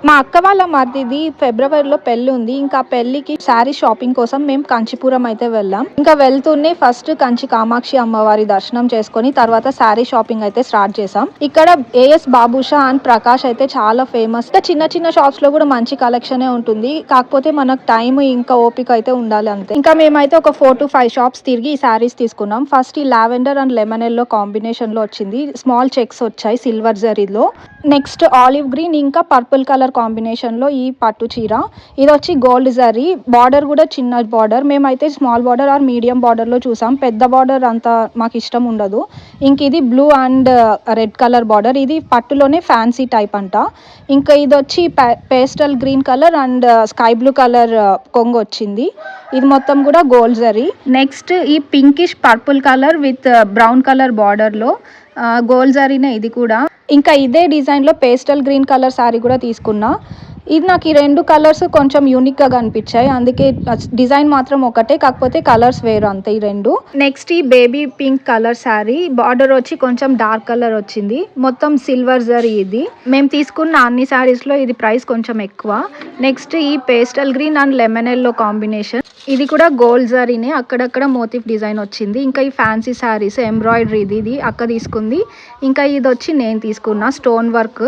మా అక్క వాళ్ళ మరిదిది ఫిబ్రవరిలో పెళ్లి ఉంది. ఇంకా పెళ్లికి శారీ షాపింగ్ కోసం మేము కంచిపురం అయితే వెళ్ళాం. ఇంకా వెళ్తూనే ఫస్ట్ కంచి కామాక్షి అమ్మవారి దర్శనం చేసుకొని తర్వాత శారీ షాపింగ్ అయితే స్టార్ట్ చేసాం. ఇక్కడ ఏఎస్ బాబుషా అండ్ ప్రకాష్ అయితే చాలా ఫేమస్. ఇంకా చిన్న చిన్న షాప్స్ లో కూడా మంచి కలెక్షన్ ఉంటుంది. కాకపోతే మనకు టైం ఇంకా ఓపిక అయితే ఉండాలి అంతే. ఇంకా మేమైతే ఒక 4 to 5 షాప్స్ తిరిగి ఈ శారీస్ తీసుకున్నాం. ఫస్ట్ ఈ lavender and lemon yellow combination లో వచ్చింది. స్మాల్ చెక్స్ వచ్చాయి సిల్వర్ జరీలో. నెక్స్ట్ ఆలివ్ గ్రీన్ ఇంకా పర్పుల్ కలర్ కాంబినేషన్ లో ఈ పట్టు చీర. ఇది వచ్చి గోల్డ్ జరీ, బార్డర్ కూడా చిన్న బార్డర్. మేమైతే small border are medium border లో చూసాం. పెద్ద బార్డర్ అంత మాకు ఇష్టం ఉండదు. ఇంక ఇది blue and red colour border. ఇది పట్టులోనే ఫ్యాన్సీ టైప్ అంట. ఇంకా ఇది వచ్చి pastel green colour and sky blue colour కొంగు వచ్చింది. ఇది మొత్తం కూడా గోల్డ్ జరీ. నెక్స్ట్ ఈ pinkish purple colour with brown colour border లో గోల్డ్ జరీనే ఇది కూడా. ఇంకా ఇదే డిజైన్ లో పేస్టల్ గ్రీన్ కలర్ శారీ కూడా తీసుకున్నా. ఇది నాకు ఈ 2 కలర్స్ కొంచెం యూనిక్ గా కనిపించాయి. అందుకే డిజైన్ మాత్రం ఒకటే, కాకపోతే కలర్స్ వేరు అంతే ఈ 2. నెక్స్ట్ ఈ baby pink colour sari, border వచ్చి కొంచెం డార్క్ కలర్ వచ్చింది. మొత్తం సిల్వర్ జరీ ఇది. మేము తీసుకున్న అన్ని శారీస్ లో ఇది ప్రైస్ కొంచెం ఎక్కువ. నెక్స్ట్ ఈ pastel green and lemon yellow combination. ఇది కూడా గోల్డ్ జరీనే, అక్కడక్కడ మోటిఫ్ డిజైన్ వచ్చింది. ఇంకా ఈ ఫ్యాన్సీ శారీస్ ఎంబ్రాయిడరీ ఇది అక్క తీసుకుంది. ఇంకా ఇది వచ్చి నేను తీసుకున్న స్టోన్ వర్క్.